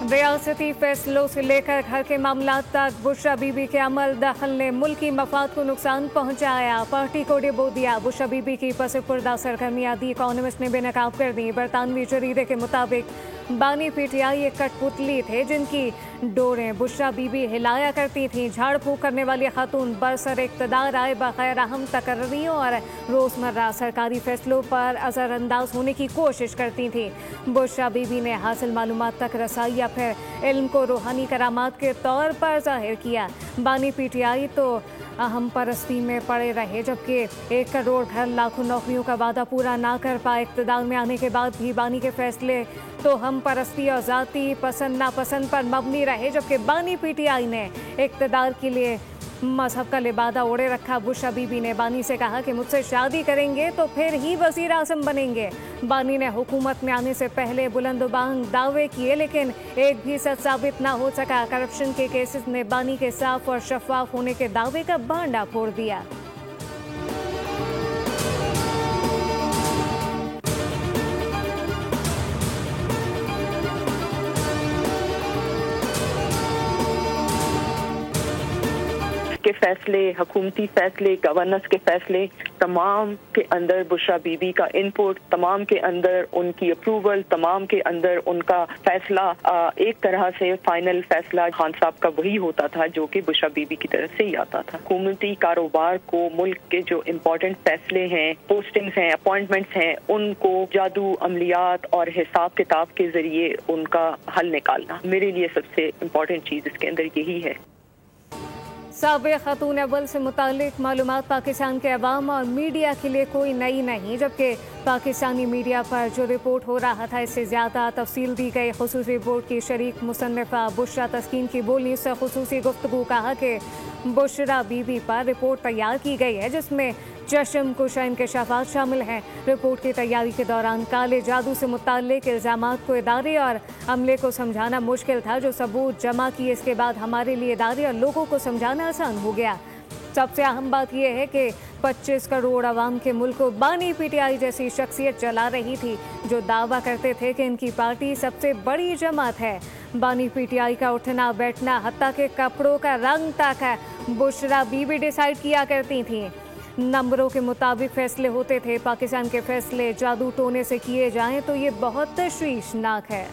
रियासती फैसलों से लेकर घर के मामला तक बुशरा बीबी के अमल दखल ने मुल्की मफाद को नुकसान पहुंचाया। पार्टी को डिबो दिया। बुशरा बीबी की पसपुर्दा सरगर्मियां दी इकोनॉमिस्ट ने बेनकाब कर दी। बरतानवी जरीदे के मुताबिक बानी पीटीआई एक कठपुतली थे जिनकी डोरें बुशरा बीबी हिलाया करती थीं। झाड़ फूक करने वाली खातून बरसर इक़्तिदार आए बगैर अहम तकर्रियों और रोज़मर्रा सरकारी फैसलों पर असरअंदाज होने की कोशिश करती थीं। बुशरा बीबी ने हासिल मालूमात तक रसाई या फिर इल्म को रूहानी करामात के तौर पर जाहिर किया। बानी पीटीआई तो अहम परस्ती में पड़े रहे, जबकि 1 करोड़ घर लाखों नौकरियों का वादा पूरा ना कर पाए। इक़्तिदार में आने के बाद भी बानी के फैसले तो हम परस्ती और ज़ाती पसंद नापसंद पर मबनी रहे, जबकि बानी पीटीआई ने इक़्तिदार के लिए मजहब का लिबादा ओढ़े रखा। बुशरा बीबी ने बानी से कहा कि मुझसे शादी करेंगे तो फिर ही वज़ीर आज़म बनेंगे। बानी ने हुकूमत में आने से पहले बुलंदबांग दावे किए, लेकिन एक भी सच साबित ना हो सका। करप्शन के केसेस ने बानी के साफ और शफाफ होने के दावे का भांडा फोड़ दिया। के फैसले, हुकूमती फैसले, गवर्नेंस के फैसले, तमाम के अंदर बुशरा बीबी का इनपुट, तमाम के अंदर उनकी अप्रूवल, तमाम के अंदर उनका फैसला, एक तरह से फाइनल फैसला खान साहब का वही होता था जो कि बुशरा बीबी की तरफ से ही आता था। हुकूमती कारोबार को, मुल्क के जो इम्पोर्टेंट फैसले हैं, पोस्टिंग्स हैं, अपॉइंटमेंट्स हैं, उनको जादू, अमलियात और हिसाब किताब के जरिए उनका हल निकालना मेरे लिए सबसे इम्पोर्टेंट चीज़ इसके अंदर यही है। साबिक़ खातून अव्वल से मुतालिक मालूमात पाकिस्तान के अवाम और मीडिया के लिए कोई नई नहीं, जबकि पाकिस्तानी मीडिया पर जो रिपोर्ट हो रहा था इससे ज़्यादा तफसील दी गई। खुसूसी रिपोर्ट की शरीक मुसन्निफ़ा बुशरा तस्कीन की बोली से खुसूसी गुफ्तगू कहा कि बुशरा बीबी पर रिपोर्ट तैयार की गई है जिसमें चश्म कुशा इंकशाफात शामिल हैं। रिपोर्ट की तैयारी के दौरान काले जादू से मुताल्लिक इल्ज़ामात को इदारे और अमले को समझाना मुश्किल था। जो सबूत जमा किए इसके बाद हमारे लिए इदारे और लोगों को समझाना आसान हो गया। सबसे अहम बात यह है कि 25 करोड़ आवाम के मुल्क को बानी पीटीआई जैसी शख्सियत चला रही थी जो दावा करते थे कि इनकी पार्टी सबसे बड़ी जमात है। बानी पीटीआई का उठना बैठना, हत्ता के कपड़ों का रंग तक बुशरा बीबी डिसाइड किया करती थी। नंबरों के मुताबिक फैसले होते थे। पाकिस्तान के फैसले जादू टोने से किए जाएं तो ये बहुत तशवीशनाक है।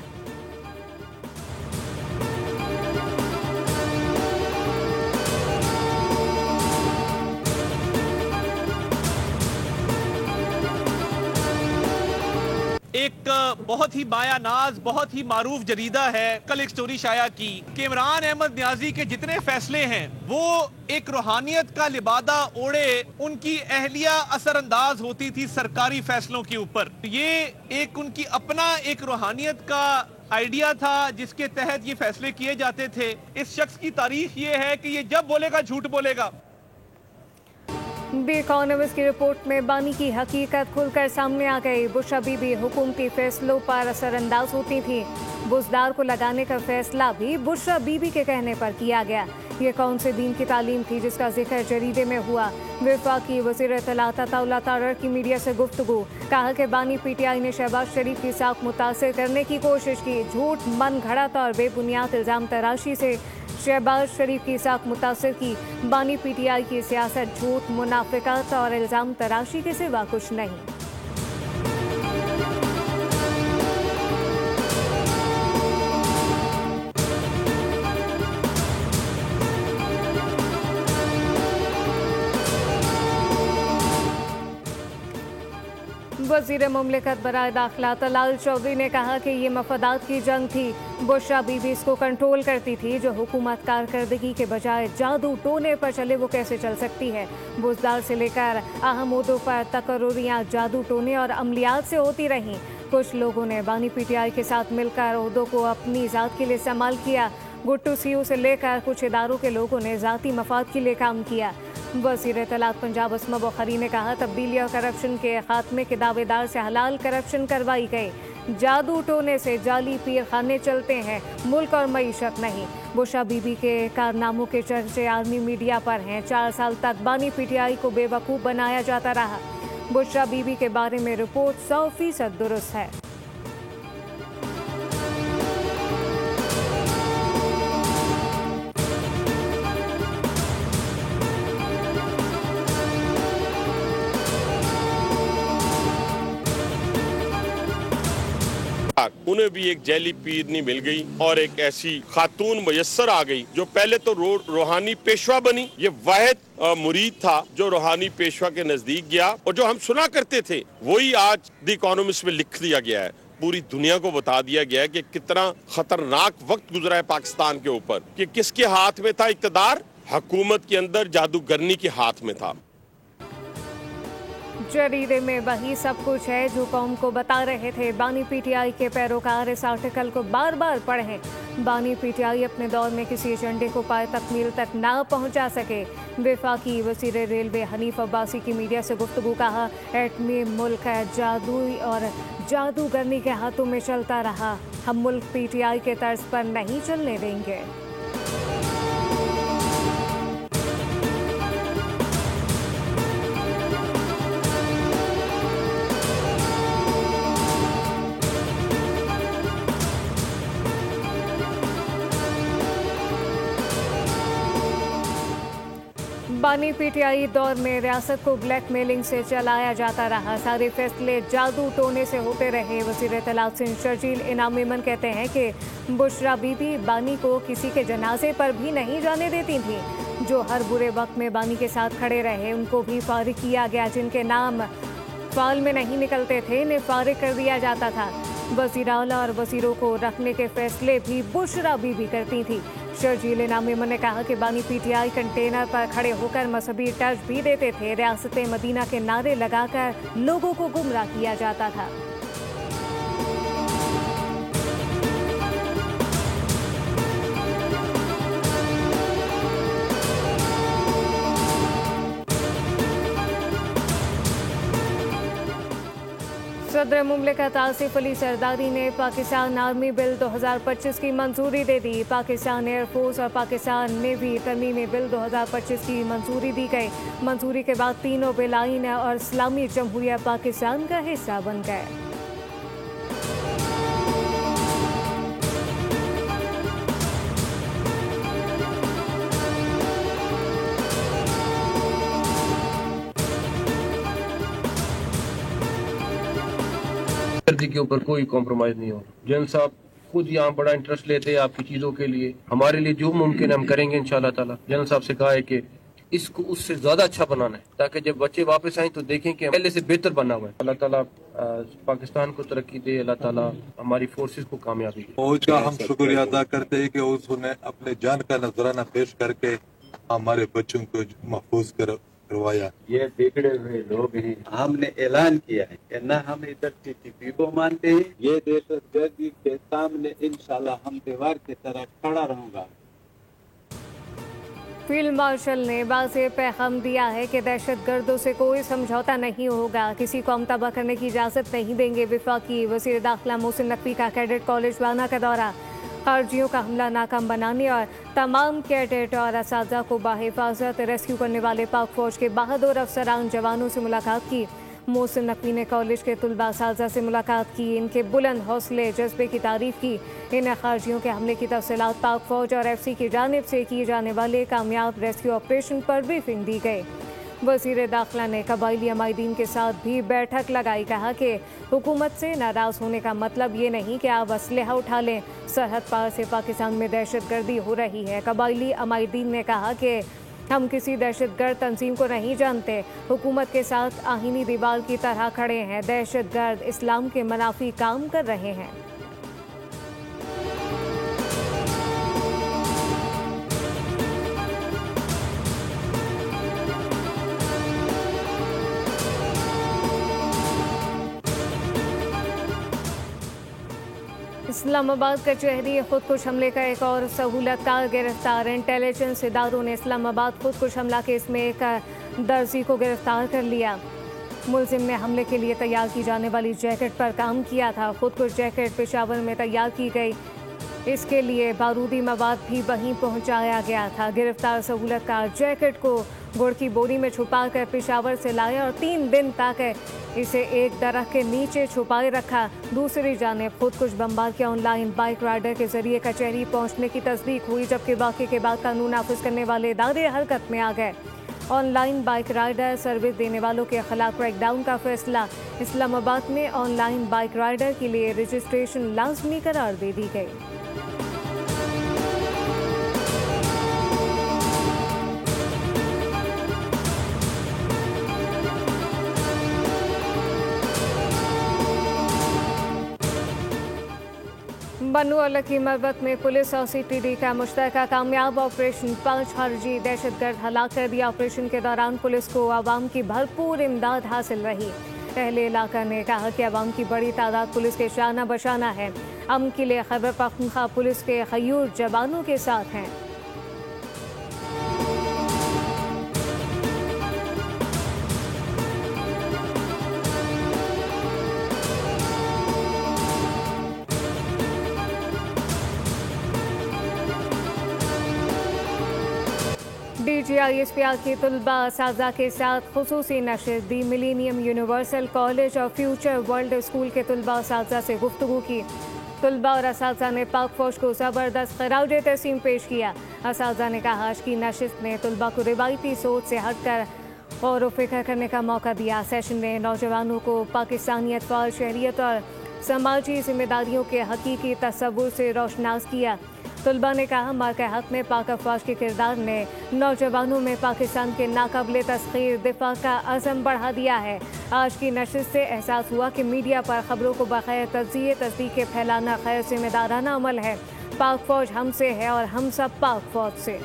एक बहुत ही मायानाज, बहुत ही मारूफ जरीदा है, कल एक स्टोरी शाया की कि इमरान अहमद न्याजी के जितने फैसले हैं वो एक रूहानियत का लिबादा ओढ़े उनकी अहलिया असरअंदाज होती थी सरकारी फैसलों के ऊपर। ये एक उनकी अपना एक रूहानियत का आइडिया था जिसके तहत ये फैसले किए जाते थे। इस शख्स की तारीफ ये है कि ये जब बोलेगा झूठ बोलेगा। द इकोनॉमिस्ट की रिपोर्ट में बानी की हकीकत खुलकर सामने आ गई। बुशरा बीबी हुकूमती फैसलों पर असरअंदाज होती थी। बुजदार को लगाने का फैसला भी बुशरा बीबी के कहने पर किया गया। ये कौन से दीन की तालीम थी जिसका जिक्र जरीदे में हुआ। वफाकी वज़ीर इत्तलात अताउल्लाह तारर की मीडिया से गुफ्तगू, कहा कि बानी पीटीआई ने शहबाज शरीफ की साख मुतासिर करने की कोशिश की। झूठ, मन घड़त और बेबुनियाद इल्ज़ाम तराशी से शहबाज शरीफ की साख मुतासिर की। बानी पीटीआई की सियासत झूठ, मुनाफिकत और इल्ज़ाम तराशी के सिवा कुछ नहीं। वज़ीर मुमलिकत बराए दाखिला तलाल चौधरी ने कहा कि ये मफादात की जंग थी। बुशरा बीबी इसको कंट्रोल करती थी। जो हुकूमत कारकर्दगी के बजाय जादू टोने पर चले वो कैसे चल सकती है। बुजदार से लेकर अहम ओहदों पर तकर्रुरियाँ जादू टोने और अमलियात से होती रहीं। कुछ लोगों ने बानी पीटीआई के साथ मिलकर ओहदों को अपनी ज़ात के लिए इस्तेमाल किया। गुट्टू सीयू से लेकर कुछ इदारों के लोगों ने ज़ाती मफाद के लिए काम किया। वज़ीर इत्तलात पंजाब अस्मा बुखारी ने कहा तब्दीली और करप्शन के खात्मे के दावेदार से हलाल करप्शन करवाई गई। जादू टोने से जाली पीर खाने चलते हैं, मुल्क और मईशत नहीं। बुशरा बीबी के कारनामों के चर्चे आर्मी मीडिया पर हैं। 4 साल तक बानी पीटीआई को बेवकूफ़ बनाया जाता रहा। बुशरा बीबी के बारे में रिपोर्ट 100% दुरुस्त है। उन्हें भी एक जैली पीरनी मिल गई और एक ऐसी खातून मुयस्सर आ गई जो पहले तो रूहानी पेशवा बनी। ये वाहिद मुरीद था जो रूहानी पेशवा के नजदीक गया और जो हम सुना करते थे वही आज द इकोनॉमिस्ट में लिख दिया गया है। पूरी दुनिया को बता दिया गया है कि कितना खतरनाक वक्त गुजरा है पाकिस्तान के ऊपर, कि किसके हाथ में था इक़्तिदार। हुकूमत के अंदर जादूगरनी के हाथ में था। जरीदे में वही सब कुछ है जो कौम को बता रहे थे। बानी पीटीआई के पैरोकार इस आर्टिकल को बार बार पढ़ें। बानी पीटीआई अपने दौर में किसी एजेंडे को पाए तकमील तक ना पहुंचा सके। वफाकी वज़ीर रेलवे हनीफ अब्बासी की मीडिया से गुफ्तगू, कहा एटमी मुल्क जादू और जादूगरनी के हाथों में चलता रहा। हम मुल्क पीटीआई के तर्ज पर नहीं चलने देंगे। बानी पीटीआई दौर में रियासत को ब्लैकमेलिंग से चलाया जाता रहा। सारे फैसले जादू टोने से होते रहे। वज़ीर इत्तलात सिंध शर्जील इनाम मेमन कहते हैं कि बुशरा बीबी बानी को किसी के जनाजे पर भी नहीं जाने देती थी। जो हर बुरे वक्त में बानी के साथ खड़े रहे उनको भी फारिग किया गया। जिनके नाम फाल में नहीं निकलते थे इन्हें फारिग कर दिया जाता था। वज़ीर आला और वज़ीरों को रखने के फैसले भी बुशरा बीबी करती थी। शर्जील इनाम मेमन ने कहा कि बानी पीटीआई कंटेनर पर खड़े होकर मजहबी टच भी देते थे। रियासत मदीना के नारे लगाकर लोगों को गुमराह किया जाता था। सदर मुमलिकत आसिफ अली सरदारी ने पाकिस्तान आर्मी बिल 2025 की मंजूरी दे दी। पाकिस्तान एयरफोर्स और पाकिस्तान नेवी तरमीमी बिल 2025 की मंजूरी दी गई। मंजूरी के बाद तीनों बिल आईन और इस्लामी जमहूरिया पाकिस्तान का हिस्सा बन गए। के ऊपर कोई कॉम्प्रोमाइज नहीं हो। जनरल साहब खुद यहाँ बड़ा इंटरेस्ट लेते हैं आपकी चीजों के लिए। हमारे लिए जो मुमकिन है हम करेंगे इंशाल्लाह ताला। जनरल साहब से कहा है कि इसको उससे ज्यादा अच्छा बनाना है ताकि जब बच्चे वापस आए तो देखें कि पहले से बेहतर बना हुआ है। अल्लाह ताला पाकिस्तान को तरक्की दे। अल्लाह ताला हमारी फोर्सेस को कामयाबी दे। फौज का हम शुक्रिया अदा करते हैं कि उसने अपने जान का नजराना पेश करके हमारे बच्चों को महफूज करवाया। ये बिगड़े हुए लोग हैं। हमने ऐलान किया है कि न हम इधर टीटीपी को मानते हैं। ये दहशतगर्दी के सामने इंशाल्लाह हम दीवार की तरह खड़ा रहूंगा। फील्ड मार्शल ने वाज़ेह पैगाम दिया है कि दहशतगर्दों से कोई समझौता नहीं होगा। किसी को तबाह करने की इजाज़त नहीं देंगे। वफाकी वज़ीर दाखिला मोहसिन नकवी का कैडेट कॉलेज वाना का दौरा। खारजियों का हमला नाकाम बनाने और तमाम कैडेट और असातिज़ा को बाहिफाजत रेस्क्यू करने वाले पाक फौज के बहादुर अफसरान जवानों से मुलाकात की। मोहसिन नकवी ने कॉलेज के तुलबा असातिज़ा से मुलाकात की। इनके बुलंद हौसले जज्बे की तारीफ की। इन खारजियों के हमले की तफसीलात पाक फौज और FC की जानिब से किए जाने वाले कामयाब रेस्क्यू ऑपरेशन पर ब्रीफिंग दी गई। वज़ीर दाखिला ने कबायली अमायदीन के साथ भी बैठक लगाई। कहा कि हुकूमत से नाराज़ होने का मतलब ये नहीं कि आप असलहा उठा लें। सरहद पार से पाकिस्तान में दहशतगर्दी हो रही है। कबायली अमायदीन ने कहा कि हम किसी दहशतगर्द तंजीम को नहीं जानते। हुकूमत के साथ आहीनी दीवार की तरह खड़े हैं। दहशतगर्द इस्लाम के मनाफी काम कर रहे हैं। इस्लामाबाद कचहरी खुदकुश हमले का एक और सहूलतकार गिरफ्तार। इंटेलिजेंस इदारों ने इस्लामाबाद खुदकुश हमला केस में एक दर्जी को गिरफ्तार कर लिया। मुलजिम ने हमले के लिए तैयार की जाने वाली जैकेट पर काम किया था। खुदकुश जैकेट पेशावर में तैयार की गई। इसके लिए बारूदी मवाद भी वहीं पहुंचाया गया था। गिरफ्तार सहूलतकार जैकेट को गुड़ की बोरी में छुपा कर पेशावर से लाया और 3 दिन तक इसे एक दरख्त के नीचे छुपाए रखा। दूसरी जानिब खुदकुश बमबार के ऑनलाइन बाइक राइडर के जरिए कचहरी पहुंचने की तस्दीक हुई, जबकि वाक़े के बाद कानून नाफिज करने वाले इदारे हरकत में आ गए। ऑनलाइन बाइक राइडर सर्विस देने वालों के खिलाफ क्रैकडाउन का फैसला। इस्लामाबाद में ऑनलाइन बाइक राइडर के लिए रजिस्ट्रेशन लाजमी करार दे दी गई। बन्नू और लखीमपुर में पुलिस और सीटीडी का मुश्तरका कामयाब ऑपरेशन। 5 खारजी दहशतगर्द हलाक कर दिया। ऑपरेशन के दौरान पुलिस को आवाम की भरपूर इमदाद हासिल रही। अहले इलाका ने कहा कि आवाम की बड़ी तादाद पुलिस के शाना बशाना है। अमन के लिए खैबर पख्तूनख्वा पुलिस के खयूर जवानों के साथ हैं। DGISPR की तलबा असातिज़ा के साथ खुसूसी नशर। दी मिलेनियम यूनिवर्सल कॉलेज और फ्यूचर वर्ल्ड स्कूल के तलबा असातिज़ा से गुफ्तगू की। तलबा और असातिज़ा ने पाक फौज को ज़बरदस्त खराज तहसीन पेश किया। असातिज़ा ने कहा आज की नशिस्त ने तलबा को रिवायती सोच से हटकर गौर व फिक्र करने का मौका दिया। सेशन में नौजवानों को पाकिस्तानियत, फ़ाल शहरियत और समाजी जिम्मेदारियों के हकीकी तस्वुर से रोशनास किया। तलबा ने कहा मार्के हक में पाक अफवाज के किरदार ने नौजवानों में पाकिस्तान के नाकाबिले तस्खीर दिफा का अज़म बढ़ा दिया है। आज की नशिस्त से एहसास हुआ कि मीडिया पर खबरों को बग़ैर तज्ज़िये तस्दीक़ के फैलाना खैर ज़िम्मेदाराना अमल है। पाक फौज हमसे है और हम सब पाक फौज से।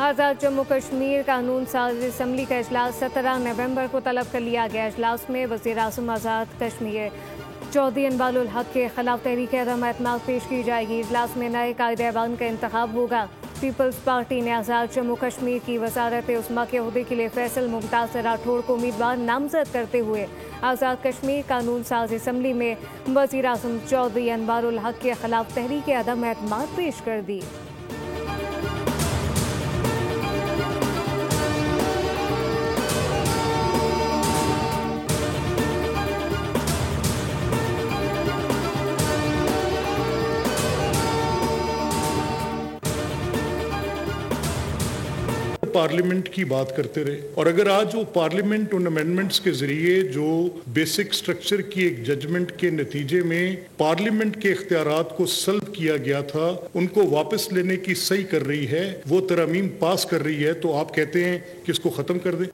आज़ाद जम्मू कश्मीर कानून साज असम्बली का इजलास 17 नवंबर को तलब कर लिया गया। इजलास में वज़ीर आज़म आज़ाद कश्मीर चौधरी अनवारुल हक के खिलाफ तहरीक अदम एतमाद पेश की जाएगी। इजलास में नए कायदे-ए-बान का इंतखाब होगा। पीपल्स पार्टी ने आज़ाद जम्मू कश्मीर की वज़ारत उस्मा के ओहदे के लिए फैसल मुमताज़ राठौड़ को उम्मीदवार नामजद करते हुए आज़ाद कश्मीर कानून साज असम्बली में वज़ीर आज़म चौधरी अनवारुल हक के खिलाफ तहरीक अदम एतमाद पेश कर दी। पार्लियामेंट की बात करते रहे और अगर आज वो पार्लियामेंट उन अमेंडमेंट्स के जरिए जो बेसिक स्ट्रक्चर की एक जजमेंट के नतीजे में पार्लियामेंट के इख्तियारात को सल्ब किया गया था उनको वापस लेने की सही कर रही है, वो तरमीम पास कर रही है, तो आप कहते हैं कि इसको खत्म कर दें।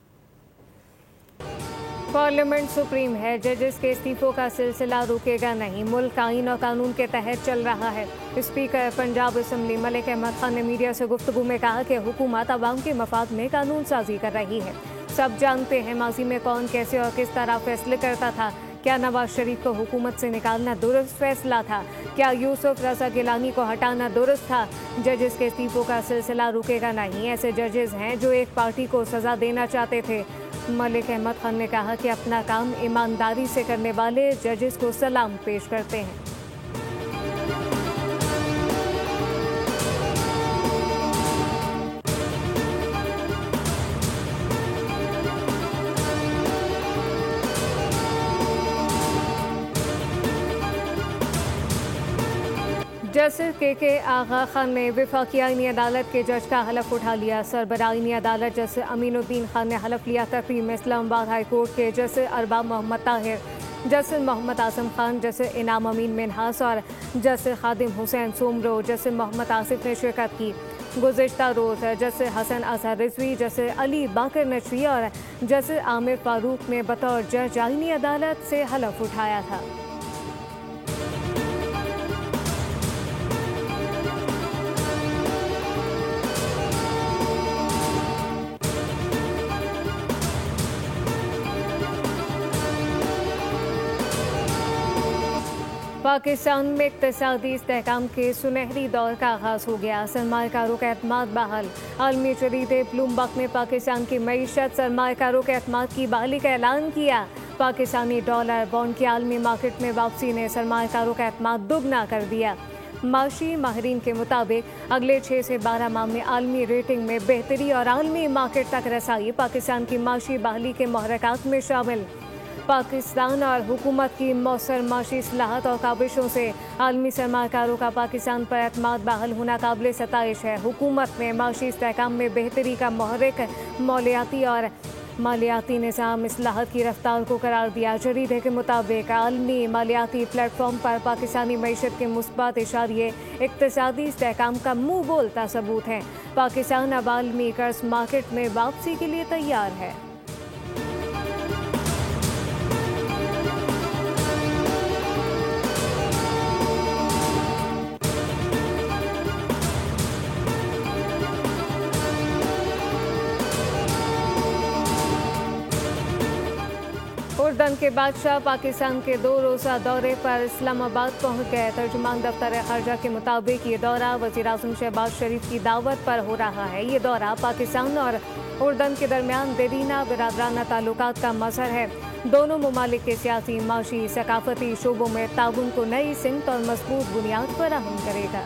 पार्लियामेंट सुप्रीम है, जजेस के इस्तीफों का सिलसिला रुकेगा नहीं। मुल्क आईन और कानून के तहत चल रहा है। स्पीकर पंजाब असम्बली मलिक अहमद खान ने मीडिया से गुफ्तगू में कहा कि हुकूमत अवाम के मफाद में कानून साजी कर रही है। सब जानते हैं माजी में कौन कैसे और किस तरह फैसले करता था। क्या नवाज शरीफ को हुकूमत से निकालना दुरुस्त फैसला था? क्या यूसुफ रजा गिलानी को हटाना दुरुस्त था? जजेस के इस्तीफों का सिलसिला रुकेगा नहीं। ऐसे जजेस हैं जो एक पार्टी को सजा देना चाहते थे। मलिक अहमद खान ने कहा कि अपना काम ईमानदारी से करने वाले जजेस को सलाम पेश करते हैं। जस्टिस के आगा खान ने वफाकी आईनी अदालत के जज का हलफ उठा लिया। सरबराह आईनी अदालत जस्टिस अमीनुद्दीन खान ने हलफ लिया। तकरीब में इस्लामाबाद हाई कोर्ट के justice Arbab Mohammad Tahir, justice Mohammad Azam Khan, justice इनाम अमीन मिनहास और जस्टिस खादिम हुसैन सोमरो, जस्टिस मोहम्मद आसिफ ने शिरकत की। गुज़िश्ता रोज़ जस्टिस हसन अजहर रिजवी, जस्टिस अली बाकर नशवी और जस्टिस आमिर फारूक ने बतौर जज आईनी अदालत से हलफ उठाया था। पाकिस्तान में इक़्तिसादी इस्तेहकाम के सुनहरी दौर का आगाज़ हो गया। सरमायाकारों का एतमाद बहाल। आलमी जरीदे ब्लूमबर्ग ने पाकिस्तान की मईशत सरमायाकारों के एतमाद की बहाली का ऐलान किया। पाकिस्तानी डॉलर बॉन्ड की आलमी मार्केट में वापसी ने सरमायाकारों का एतमाद दुगना कर दिया। माशी माहिरीन के मुताबिक अगले 6 से 12 माह में आलमी रेटिंग में बेहतरी और आलमी मार्केट तक रसाई पाकिस्तान की माशी बहाली के महरक़ात में शामिल। पाकिस्तान और हुकूमत की मौसर माशी इस्लाहात और काबिशों से आलमी सरमाकारों का पाकिस्तान पर एतमाद बहाल होना काबिल सताइश है। हुकूमत ने माशी इस्तेहकाम में बेहतरी का महरक मौलियाती और मालियाती निज़ाम इस्लाहात की रफ्तार को करार दिया। जरीदे के मुताबिक आलमी मालियाती प्लेटफॉर्म पर पाकिस्तानी मईशत के मुस्बत इशारे इक़्तिसादी इस्तेहकाम का मुँह बोलता सबूत है। पाकिस्तान अब आलमी कर्ज मार्केट में वापसी के लिए तैयार है। उर्दन के बादशाह पाकिस्तान के 2 रोज़ा दौरे पर इस्लामाबाद पहुंच गए। तर्जुमान दफ्तर खारजा के मुताबिक ये दौरा वज़ीर-ए-आज़म शहबाज शरीफ की दावत पर हो रहा है। ये दौरा पाकिस्तान और उर्दन के दरमियान देरीना बिरादराना ताल्लुकात का मज़हर है। दोनों ममालिक के सियासी, माशी, सकाफती शोबों में ताउन को नई सिमत और मजबूत बुनियाद फराहम करेगा।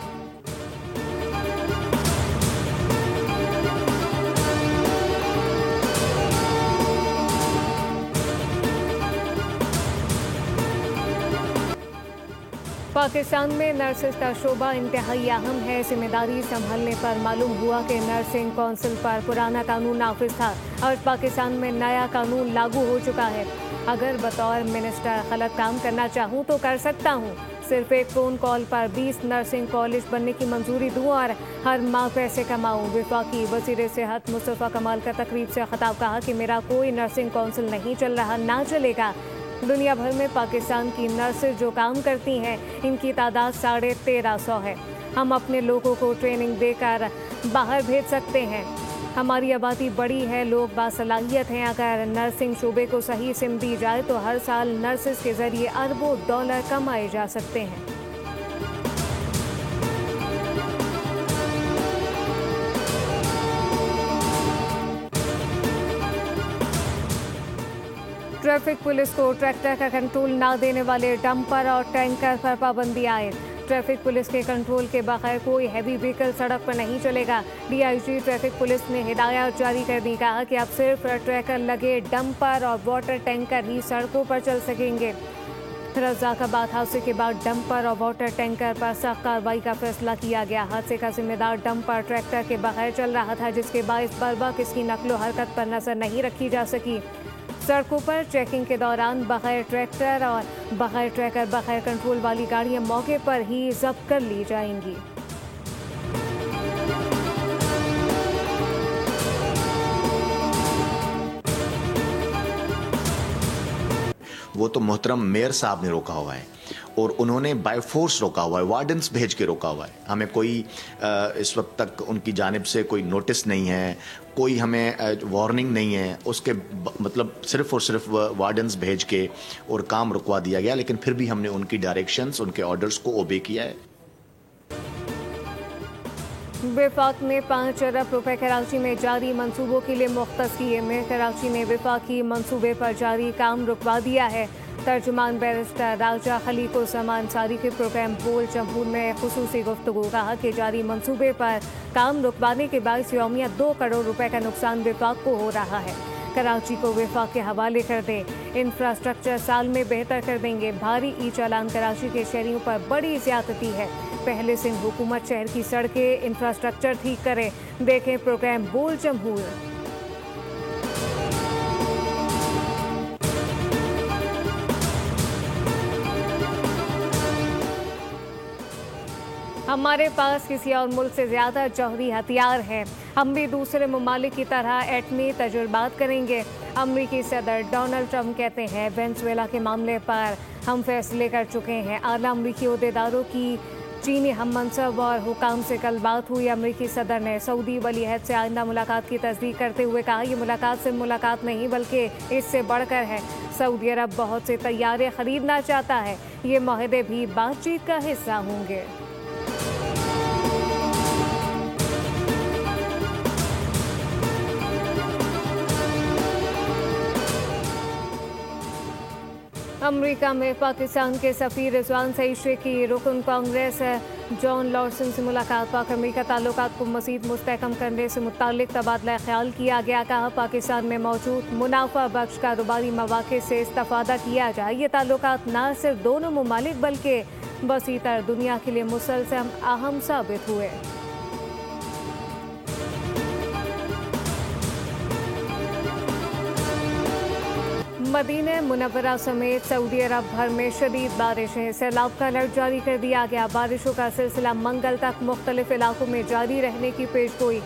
पाकिस्तान में नर्सेज का शोबा इंतहाई अहम है। जिम्मेदारी संभालने पर मालूम हुआ कि नर्सिंग कौंसिल पर पुराना कानून नाफिज था और पाकिस्तान में नया कानून लागू हो चुका है। अगर बतौर मिनिस्टर गलत काम करना चाहूँ तो कर सकता हूँ। सिर्फ एक फ़ोन कॉल पर 20 नर्सिंग कॉलेज बनने की मंजूरी दूँ और हर माह पैसे कमाऊँ। वफाकी वज़ीर सेहत मुस्तफ़ा कमाल का तकरीब से खिताब कहा कि मेरा कोई नर्सिंग कौंसिल नहीं चल रहा, ना चलेगा। दुनिया भर में पाकिस्तान की नर्सेज जो काम करती हैं, इनकी तादाद 1350 है। हम अपने लोगों को ट्रेनिंग देकर बाहर भेज सकते हैं। हमारी आबादी बड़ी है, लोग बासलाहियत हैं। अगर नर्सिंग शोबे को सही सिम दी जाए तो हर साल नर्सेज के जरिए अरबों डॉलर कमाए जा सकते हैं। ट्रैफिक पुलिस को ट्रैक्टर का कंट्रोल ना देने वाले डंपर और टैंकर पर पाबंदी आए। ट्रैफिक पुलिस के कंट्रोल के बगैर कोई हैवी व्हीकल सड़क पर नहीं चलेगा। डीआईजी ट्रैफिक पुलिस ने हिदायत जारी कर दी, कहा कि अब सिर्फ ट्रैकर लगे डंपर और वाटर टैंकर ही सड़कों पर चल सकेंगे। रज़ाकाबाद हादसे के बाद डंपर और वाटर टैंकर पर सख्त कार्रवाई का फैसला किया गया। हादसे का जिम्मेदार डंपर ट्रैक्टर के बगैर चल रहा था, जिसके बायस बर्वक्त इसकी नकलो हरकत पर नजर नहीं रखी जा सकी। सड़कों पर चेकिंग के दौरान बगैर ट्रैक्टर और बगैर ट्रैकर बगैर कंट्रोल वाली गाड़ियां मौके पर ही जब्त कर ली जाएंगी। वो तो मोहतरम मेयर साहब ने रोका हुआ है और उन्होंने बाय फोर्स रोका हुआ है, वार्डन्स भेज के रोका हुआ है। हमें कोई इस वक्त तक उनकी जानिब से कोई नोटिस नहीं है, कोई हमें वार्निंग नहीं है। उसके मतलब सिर्फ और सिर्फ वार्डन्स भेज के और काम रुकवा दिया गया, लेकिन फिर भी हमने उनकी डायरेक्शंस, उनके ऑर्डर्स को ओबे किया है। वफाक ने 5 अरब रुपए कराची में जारी मंसूबों के लिए मुख्तस किए में कराची ने वफाकी मंसूबे पर जारी काम रुकवा दिया है। तर्जुमान बैरिस्टर राजा खलीकुज़्ज़मान अंसारी के प्रोग्राम बोल जमहूर में खुसूसी गुफ्तगू, कहा कि जारी मंसूबे पर काम रुकवाने के बायस यौमिया 2 करोड़ रुपए का नुकसान वफाक को हो रहा है। कराची को वफाक के हवाले कर दे, इंफ्रास्ट्रक्चर साल में बेहतर कर देंगे। भारी ई चालान कराची के शहरियों पर बड़ी ज्यादती है। पहले से हुकूमत शहर की सड़कें, इंफ्रास्ट्रक्चर ठीक करे। देखें प्रोग्राम बोल जमहूर। हमारे पास किसी और मुल्क से ज़्यादा जौहरी हथियार हैं। हम भी दूसरे ममालिक की तरह एटमी तजुर्बात करेंगे। अमरीकी सदर डोनाल्ड ट्रंप कहते हैं वेनेजुएला के मामले पर हम फैसले कर चुके हैं। आला अमरीकी ओहदेदारों की चीनी हम मनसब और हुकाम से कल बात हुई। अमरीकी सदर ने सऊदी वली अहद से आइंदा मुलाकात की तस्दीक करते हुए कहा, ये मुलाकात सिर्फ मुलाकात नहीं बल्कि इससे बढ़कर है। सऊदी अरब बहुत से तैयारे खरीदना चाहता है। ये माहदे भी बातचीत का हिस्सा होंगे। अमेरिका में पाकिस्तान के सफीर रिजवान सईद की रुकन कांग्रेस जॉन लॉर्सन से मुलाकात। पाक अमेरिका ताल्लुकात को मज़ीद मुस्तहकम करने से मुताल्लिक तबादला ख्याल किया गया। कहा पाकिस्तान में मौजूद मुनाफा बख्श कारोबारी मौक़े से इस्तेफादा किया जाए। ये ताल्लुकात न सिर्फ दोनों ममालिक बल्कि वसीतर दुनिया के लिए मुसलसल अहम साबित हुए। मदीना मुनव्वरा समेत सऊदी अरब भर में शदीद बारिशें, सैलाब का अलर्ट जारी कर दिया गया। बारिशों का सिलसिला मंगल तक मुख्तलिफ इलाकों में जारी रहने की पेशगोई।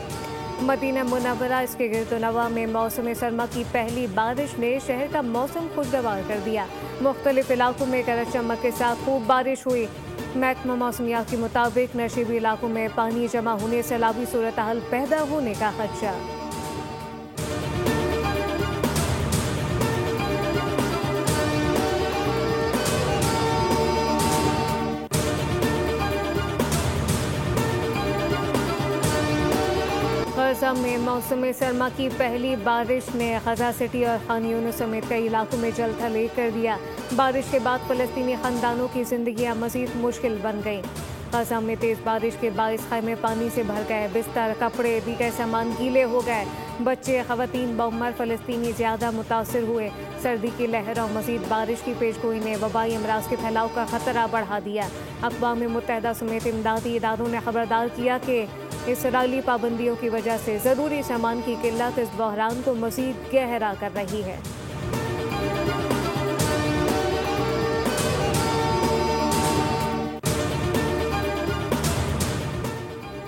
मदीना मुनव्वरा इसके गिरदोनवा में मौसम सरमा की पहली बारिश ने शहर का मौसम खुशगवार कर दिया। मुख्तलिफ इलाकों में गरज चमक के साथ खूब बारिश हुई। महकमा मौसमियात के मुताबिक नशीबी इलाकों में पानी जमा होने से सैलाबी सूरत हाल पैदा होने का खदशा। गजा में मौसम सरमा की पहली बारिश ने गजा सिटी और खान यूनिस समेत कई इलाकों में जल थल कर दिया। बारिश के बाद फ़लस्तीनी ख़ानदानों की जिंदगियां मज़ीद मुश्किल बन गईं। गजा में तेज़ बारिश के बाइस खैमे पानी से भर गए। बिस्तर, कपड़े, दीगर सामान गीले हो गए। बच्चे, ख़वातीन बउमर फ़लस्तीनी ज़्यादा मुतासर हुए। सर्दी की लहर और मज़ीद बारिश की पेशगोई ने वबाई अमराज के फैलाव का ख़तरा बढ़ा दिया। अक़वाम मुत्तहिदा समेत इमदादी इदारों ने खबरदार किया कि इसराइली पाबंदियों की वजह से ज़रूरी सामान की किल्लत इस बहरान को मज़ीद गहरा कर रही है।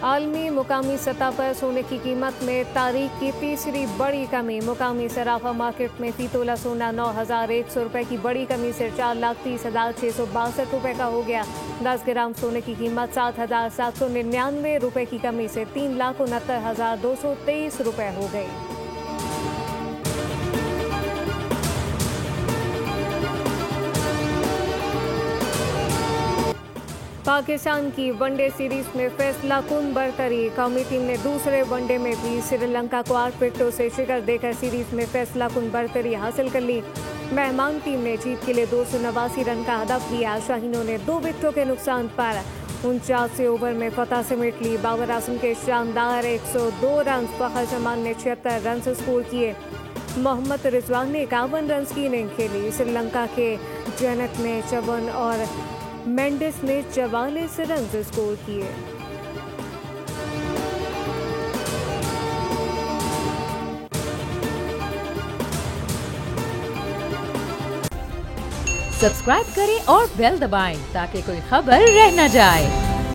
आलमी मुकामी सतह पर सोने की कीमत में तारीख की तीसरी बड़ी कमी। मुकामी सराफा मार्केट में फी तोला सोना 9,100 रुपये की बड़ी कमी से 4,30,662 रुपये का हो गया। 10 ग्राम सोने की कीमत 7,799 रुपये की कमी से 3,69,223 रुपये हो गई। पाकिस्तान की वनडे सीरीज में फैसला कुन बरतरी। कौमी टीम ने दूसरे वनडे में भी श्रीलंका को 8 विकेटों से शिकस्त देकर सीरीज में फैसला कुन बरतरी हासिल कर ली। मेहमान टीम ने जीत के लिए 289 रन का हदफ दिया। शाहीनों ने 2 विकेटों के नुकसान पर 49 ओवर में फतह समेट ली। बाबर आजम के शानदार 102 रन, फखर जमान ने 76 रन स्कोर किए। मोहम्मद रिजवान ने 51 रन की इनिंग खेली। श्रीलंका के जनक ने 54 और मेंडिस ने 44 रन स्कोर किए। सब्सक्राइब करें और बेल दबाएं ताकि कोई खबर रह न जाए।